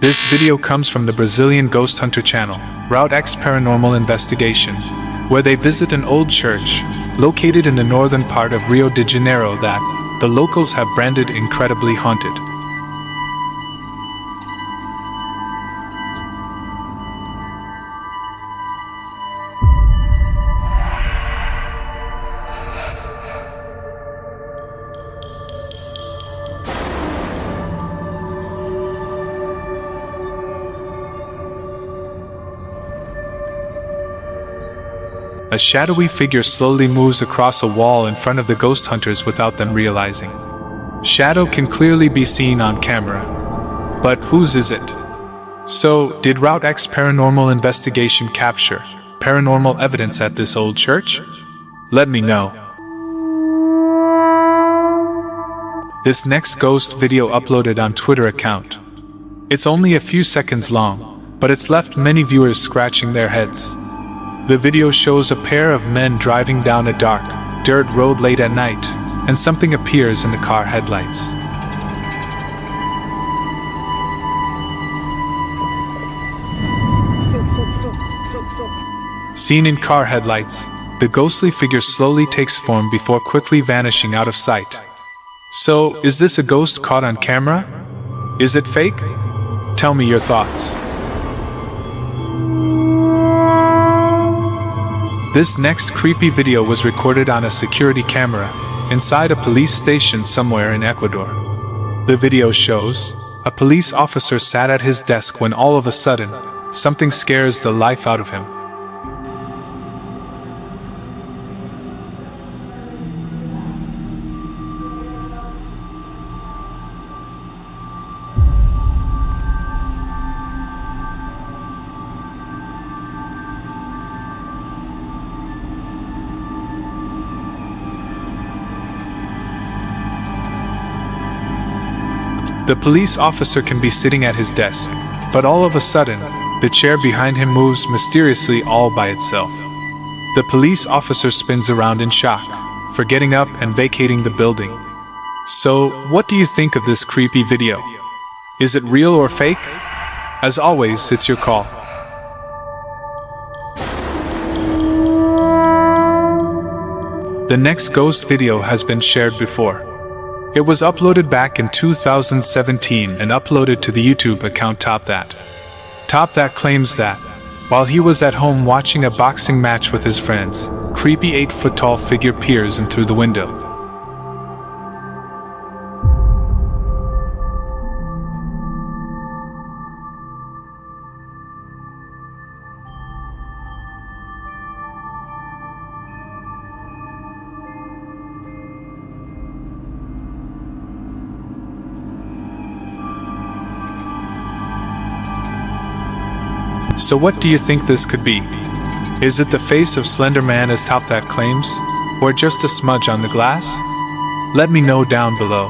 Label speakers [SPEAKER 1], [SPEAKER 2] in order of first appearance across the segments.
[SPEAKER 1] This video comes from the Brazilian ghost hunter channel, Roadside Paranormal Investigation, where they visit an old church located in the northern part of Rio de Janeiro that the locals have branded incredibly haunted. A shadowy figure slowly moves across a wall in front of the ghost hunters without them realizing. Shadow can clearly be seen on camera. But whose is it? So, did Route X Paranormal Investigation capture paranormal evidence at this old church? Let me know. This next ghost video uploaded on Twitter account. It's only a few seconds long, but it's left many viewers scratching their heads. The video shows a pair of men driving down a dark, dirt road late at night, and something appears in the car headlights. Stop. Seen in car headlights, the ghostly figure slowly takes form before quickly vanishing out of sight. So, is this a ghost caught on camera? Is it fake? Tell me your thoughts. This next creepy video was recorded on a security camera inside a police station somewhere in Ecuador. The video shows a police officer sat at his desk when all of a sudden, something scares the life out of him. The police officer can be sitting at his desk, but all of a sudden, the chair behind him moves mysteriously all by itself. The police officer spins around in shock, for getting up and vacating the building. So, what do you think of this creepy video? Is it real or fake? As always, it's your call. The next ghost video has been shared before. It was uploaded back in 2017 and uploaded to the YouTube account Top That. Top That claims that, while he was at home watching a boxing match with his friends, creepy 8-foot-tall figure peers in through the window. So what do you think this could be? Is it the face of Slender Man as Top That claims? Or just a smudge on the glass? Let me know down below.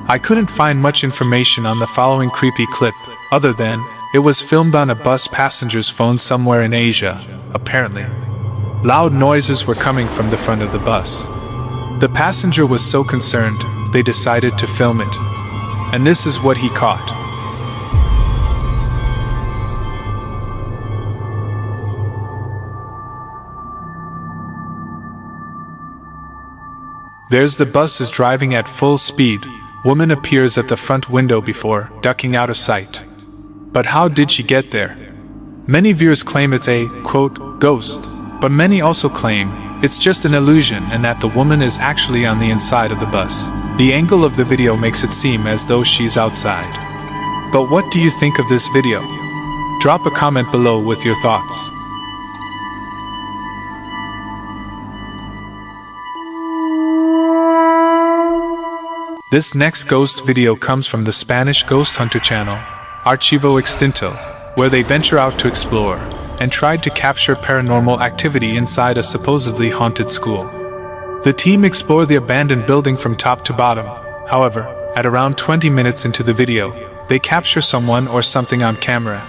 [SPEAKER 1] I couldn't find much information on the following creepy clip, other than, it was filmed on a bus passenger's phone somewhere in Asia, apparently. Loud noises were coming from the front of the bus. The passenger was so concerned, they decided to film it. And this is what he caught. There's the bus is driving at full speed. Woman appears at the front window before ducking out of sight. But how did she get there? Many viewers claim it's a, quote, ghost, but many also claim it's just an illusion and that the woman is actually on the inside of the bus. The angle of the video makes it seem as though she's outside. But what do you think of this video? Drop a comment below with your thoughts. This next ghost video comes from the Spanish ghost hunter channel, Archivo Extinto, where they venture out to explore, and tried to capture paranormal activity inside a supposedly haunted school. The team explore the abandoned building from top to bottom. However, at around 20 minutes into the video, they capture someone or something on camera.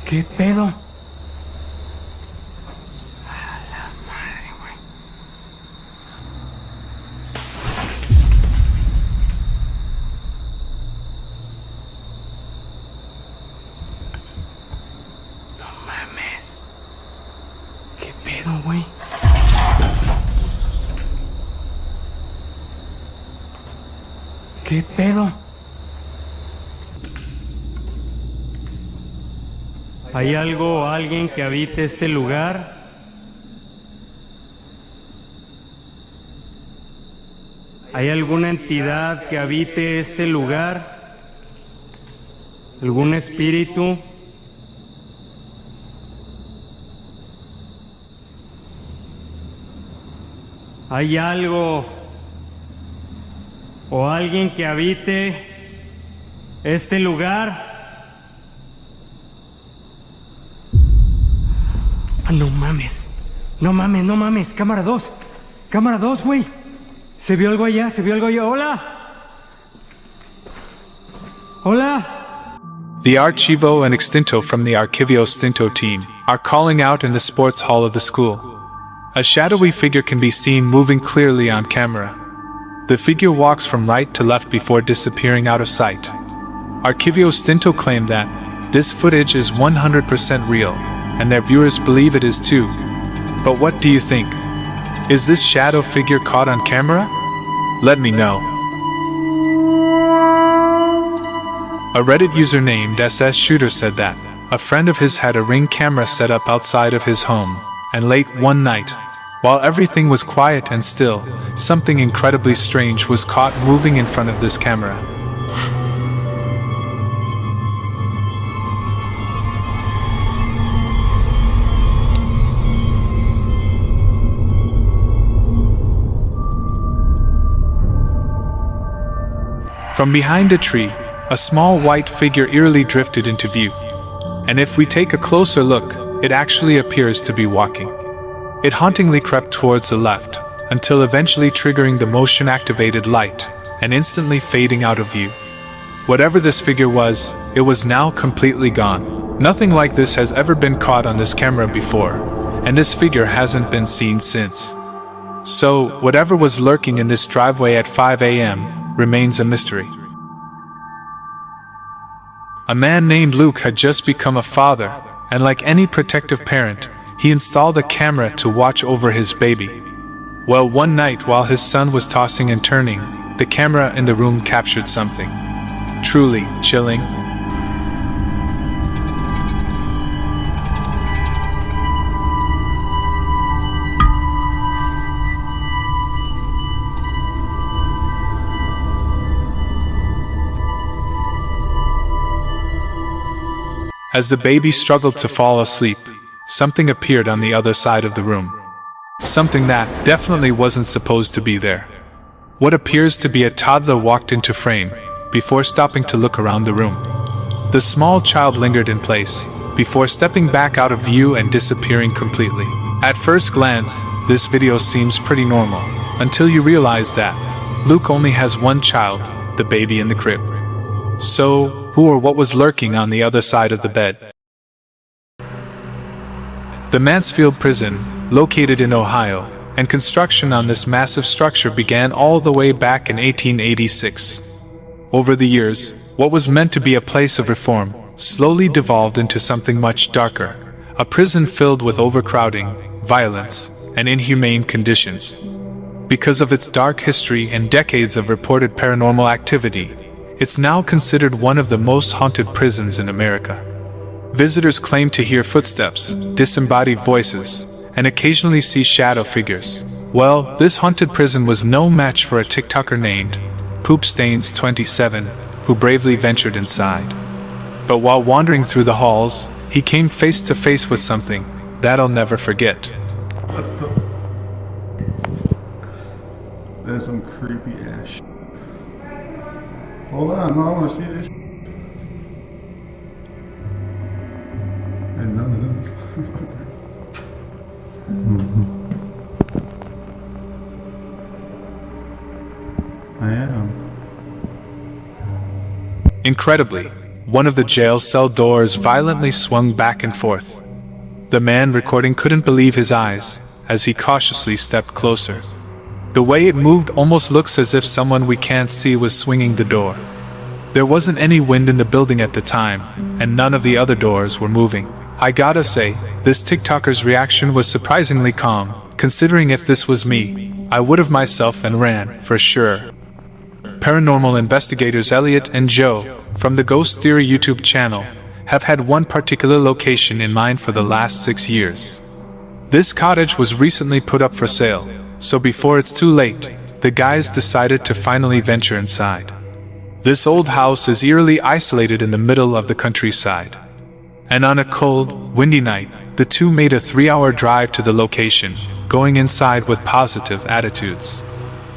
[SPEAKER 2] ¿Qué pedo? Güey. ¿Qué pedo? ¿Hay algo o alguien que habite este lugar? ¿Hay alguna entidad que habite este lugar? ¿Algún espíritu? ¿Hay algo o alguien que habite este lugar? Ah, no mames. No mames, no mames. Cámara 2. Cámara 2, güey. Se vio algo allá, se vio algo allá. ¡Hola! ¡Hola!
[SPEAKER 1] The Archivo and Extinto from the Archivio Stinto team are calling out in the sports hall of the school. A shadowy figure can be seen moving clearly on camera. The figure walks from right to left before disappearing out of sight. Archivio Stinto claim that this footage is 100% real, and their viewers believe it is too. But what do you think? Is this shadow figure caught on camera? Let me know. A Reddit user named SS Shooter said that a friend of his had a Ring camera set up outside of his home, and late one night, while everything was quiet and still, something incredibly strange was caught moving in front of this camera. From behind a tree, a small white figure eerily drifted into view. And if we take a closer look, it actually appears to be walking. It hauntingly crept towards the left, until eventually triggering the motion-activated light, and instantly fading out of view. Whatever this figure was, it was now completely gone. Nothing like this has ever been caught on this camera before, and this figure hasn't been seen since. So, whatever was lurking in this driveway at 5 a.m. remains a mystery. A man named Luke had just become a father, and like any protective parent, he installed a camera to watch over his baby. Well, one night while his son was tossing and turning, the camera in the room captured something truly chilling. As the baby struggled to fall asleep, something appeared on the other side of the room. Something that definitely wasn't supposed to be there. What appears to be a toddler walked into frame, before stopping to look around the room. The small child lingered in place, before stepping back out of view and disappearing completely. At first glance, this video seems pretty normal, until you realize that Luke only has one child, the baby in the crib. So, who or what was lurking on the other side of the bed? The Mansfield Prison, located in Ohio, and construction on this massive structure began all the way back in 1886. Over the years, what was meant to be a place of reform slowly devolved into something much darker, a prison filled with overcrowding, violence, and inhumane conditions. Because of its dark history and decades of reported paranormal activity, it's now considered one of the most haunted prisons in America. Visitors claim to hear footsteps, disembodied voices, and occasionally see shadow figures. Well, this haunted prison was no match for a TikToker named Poopstains27, who bravely ventured inside. But while wandering through the halls, he came face to face with something that I'll never forget.
[SPEAKER 3] What the? That's some creepy ass shit. Hold on, I want to see this. And none of them. I am.
[SPEAKER 1] Incredibly, one of the jail cell doors violently swung back and forth. The man recording couldn't believe his eyes as he cautiously stepped closer. The way it moved almost looks as if someone we can't see was swinging the door. There wasn't any wind in the building at the time, and none of the other doors were moving. I gotta say, this TikToker's reaction was surprisingly calm, considering if this was me, I would have myself and ran, for sure. Paranormal investigators Elliot and Joe, from the Ghost Theory YouTube channel, have had one particular location in mind for the last 6 years. This cottage was recently put up for sale, so before it's too late, the guys decided to finally venture inside. This old house is eerily isolated in the middle of the countryside. And on a cold, windy night, the two made a 3-hour drive to the location, going inside with positive attitudes.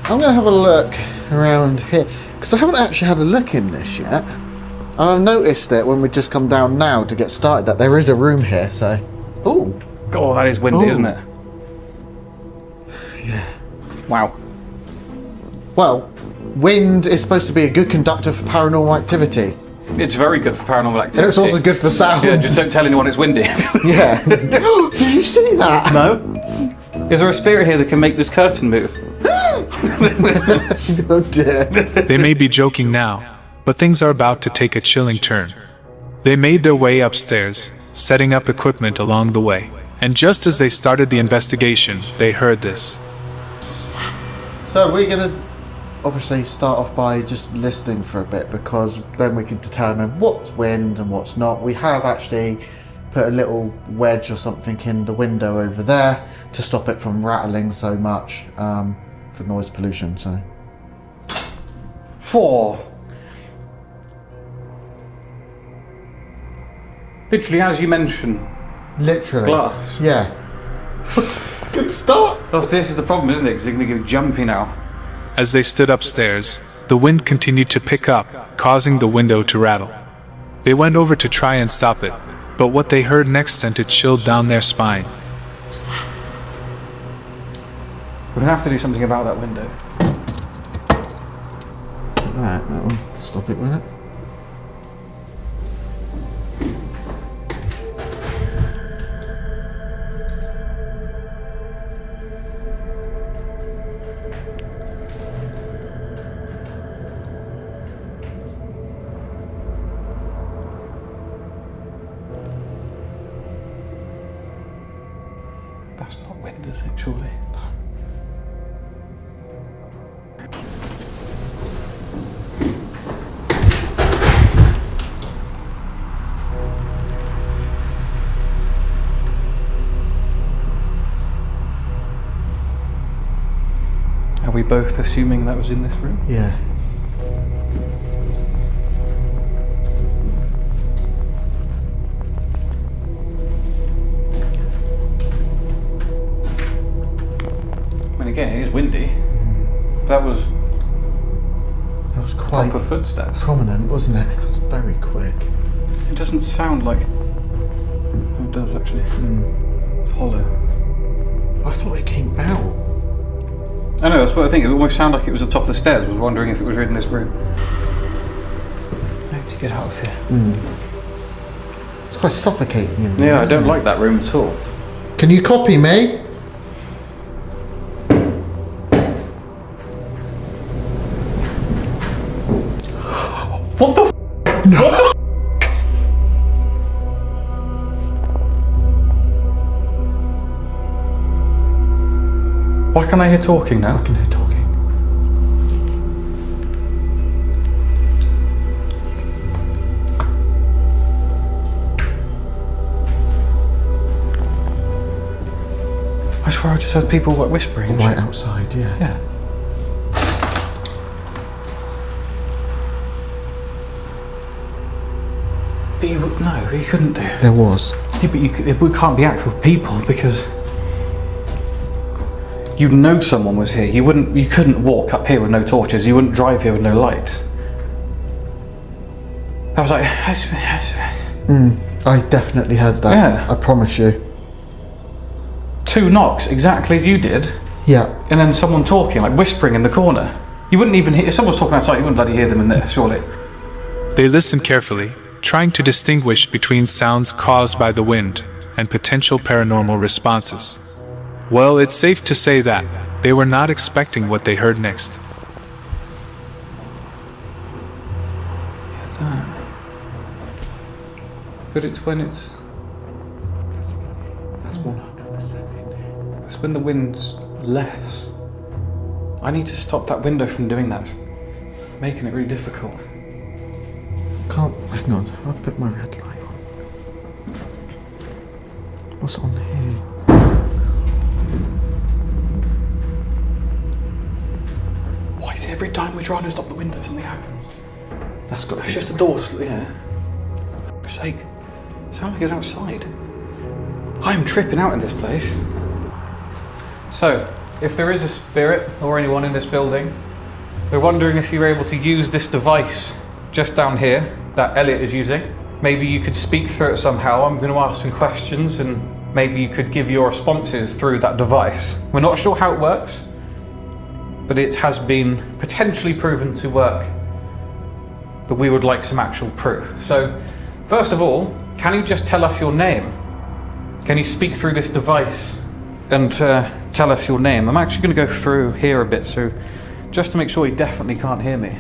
[SPEAKER 4] I'm going to have a look around here, because I haven't actually had a look in this yet. And I noticed it when we just come down now to get started, that there is a room here, so... Ooh.
[SPEAKER 5] God, that is windy, isn't it?
[SPEAKER 4] Yeah.
[SPEAKER 5] Wow.
[SPEAKER 4] Well, wind is supposed to be a good conductor for paranormal activity.
[SPEAKER 5] It's very good for paranormal activity.
[SPEAKER 4] It's also good for sounds.
[SPEAKER 5] Yeah, just don't tell anyone it's windy.
[SPEAKER 4] Yeah. Did you see that?
[SPEAKER 5] No. Is there a spirit here that can make this curtain move?
[SPEAKER 4] Oh dear.
[SPEAKER 1] They may be joking now, but things are about to take a chilling turn. They made their way upstairs, setting up equipment along the way. And just as they started the investigation, they heard this.
[SPEAKER 4] So we're going to obviously start off by just listening for a bit, because then we can determine what's wind and what's not. We have actually put a little wedge or something in the window over there to stop it from rattling so much for noise pollution. So
[SPEAKER 5] 4. Literally, as you mentioned,
[SPEAKER 4] literally
[SPEAKER 5] glass.
[SPEAKER 4] Yeah. Good start.
[SPEAKER 5] Well, this is the problem, isn't it? Because they're going to go jumpy now.
[SPEAKER 1] As they stood upstairs, the wind continued to pick up, causing the window to rattle. They went over to try and stop it, but what they heard next sent a chill down their spine.
[SPEAKER 5] We're going to have to do something about that window.
[SPEAKER 4] Alright, that one. Stop it, won't it?
[SPEAKER 5] That's not wind, is it, surely? Are we both assuming that was in this room?
[SPEAKER 4] Yeah.
[SPEAKER 5] I mean, again, it is windy. That was
[SPEAKER 4] quite
[SPEAKER 5] proper footsteps.
[SPEAKER 4] prominent, wasn't it? It was very quick.
[SPEAKER 5] It doesn't sound like... Oh, it does, actually. It's hollow.
[SPEAKER 4] I thought it came out.
[SPEAKER 5] I know, that's what I think. It almost sounded like it was at the top of the stairs. I was wondering if it was in this room. I need to get out of here.
[SPEAKER 4] It's quite suffocating in there.
[SPEAKER 5] Yeah, I
[SPEAKER 4] isn't
[SPEAKER 5] don't
[SPEAKER 4] it?
[SPEAKER 5] like that room at all.
[SPEAKER 4] Can you copy me?
[SPEAKER 5] What the f***?
[SPEAKER 4] No.
[SPEAKER 5] What the f***? Why can't I hear talking now?
[SPEAKER 4] I can hear talking.
[SPEAKER 5] I swear I just heard people like whispering. and
[SPEAKER 4] Right
[SPEAKER 5] shit.
[SPEAKER 4] outside, yeah.
[SPEAKER 5] Yeah. But you would, no, you couldn't do.
[SPEAKER 4] There was.
[SPEAKER 5] Yeah, but it can't be actual people because you'd know someone was here. You couldn't walk up here with no torches. You wouldn't drive here with no lights. I was like,
[SPEAKER 4] I definitely heard that.
[SPEAKER 5] Yeah.
[SPEAKER 4] I promise you.
[SPEAKER 5] 2 knocks, exactly as you did,
[SPEAKER 4] Yeah.
[SPEAKER 5] and then someone talking, like whispering in the corner. You wouldn't even hear, if someone was talking outside, you wouldn't bloody hear them in there, surely.
[SPEAKER 1] They listened carefully, trying to distinguish between sounds caused by the wind and potential paranormal responses. Well, it's safe to say that they were not expecting what they heard next.
[SPEAKER 5] That. But it's when it's...
[SPEAKER 4] That's 100%.
[SPEAKER 5] It's when the wind's less. I need to stop that window from doing that. It's making it really difficult.
[SPEAKER 4] Can't. Hang on. I'll put my red light on. What's on here?
[SPEAKER 5] Why is it every time we're trying to stop the window something happens?
[SPEAKER 4] That's got to
[SPEAKER 5] It's
[SPEAKER 4] be.
[SPEAKER 5] just the doors, yeah. For fuck's sake. It sounds like it's outside. I'm tripping out in this place. So, if there is a spirit or anyone in this building, we're wondering if you're able to use this device just down here that Elliot is using. Maybe you could speak through it somehow. I'm going to ask some questions and maybe you could give your responses through that device. We're not sure how it works, but it has been potentially proven to work. But we would like some actual proof. So, first of all, can you just tell us your name? Can you speak through this device and tell us your name? I'm actually going to go through here a bit, so just to make sure he definitely can't hear me.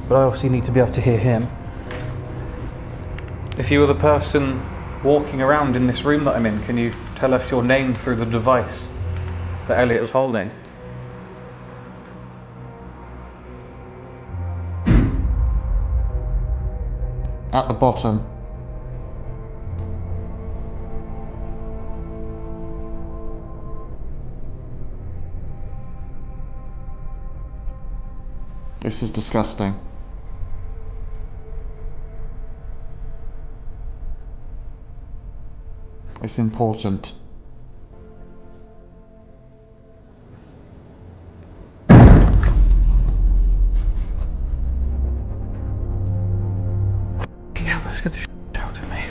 [SPEAKER 5] But I obviously need to be able to hear him. If you were the person walking around in this room that I'm in, can you tell us your name through the device that Elliot is holding?
[SPEAKER 4] At the bottom. This is disgusting. It's important.
[SPEAKER 5] Yeah, let's get the shit out of me.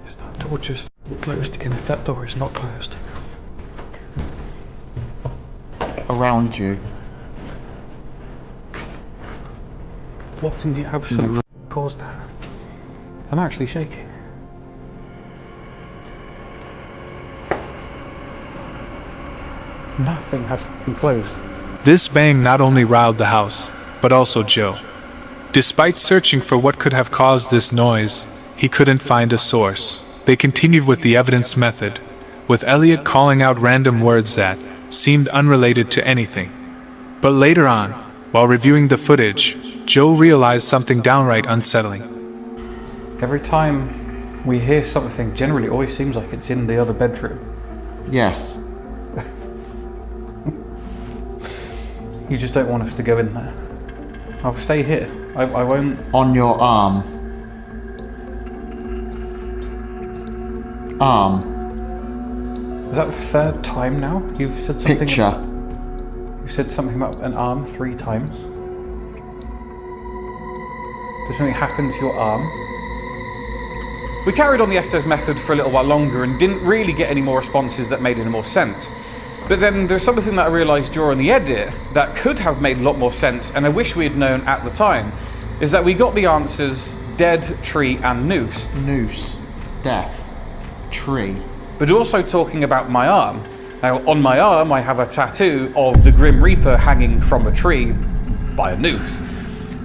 [SPEAKER 5] Is that door just closed again? If that door is not closed.
[SPEAKER 4] Around you.
[SPEAKER 5] What in the absolute caused that? I'm actually shaking. Nothing has been closed.
[SPEAKER 1] This bang not only riled the house, but also Joe. Despite searching for what could have caused this noise, he couldn't find a source. They continued with the evidence method, with Elliot calling out random words that seemed unrelated to anything. But later on, while reviewing the footage, Joe realized something downright unsettling.
[SPEAKER 5] Every time we hear something, generally it always seems like it's in the other bedroom.
[SPEAKER 4] Yes.
[SPEAKER 5] You just don't want us to go in there. I'll stay here. I won't...
[SPEAKER 4] On your arm.
[SPEAKER 5] Is that the third time now? You've said something...
[SPEAKER 4] Picture.
[SPEAKER 5] You said something about an arm 3 times. Did something happen to your arm? We carried on the Estes method for a little while longer and didn't really get any more responses that made any more sense. But then there's something that I realised during the edit that could have made a lot more sense, and I wish we had known at the time, is that we got the answers dead, tree and noose.
[SPEAKER 4] Noose. Death. Tree.
[SPEAKER 5] But also talking about my arm. Now, on my arm, I have a tattoo of the Grim Reaper hanging from a tree by a noose.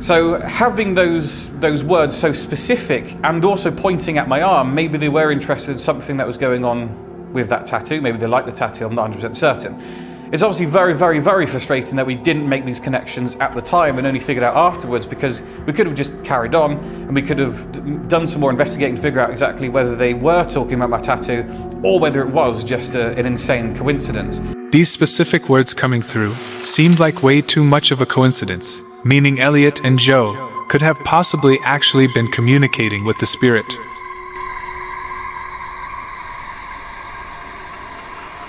[SPEAKER 5] So having those words so specific and also pointing at my arm, maybe they were interested in something that was going on with that tattoo. Maybe they liked the tattoo, I'm not 100% certain. It's obviously very, very, very frustrating that we didn't make these connections at the time and only figured out afterwards, because we could have just carried on and we could have done some more investigating to figure out exactly whether they were talking about my tattoo or whether it was just an insane coincidence.
[SPEAKER 1] These specific words coming through seemed like way too much of a coincidence, meaning Elliot and Joe could have possibly actually been communicating with the spirit.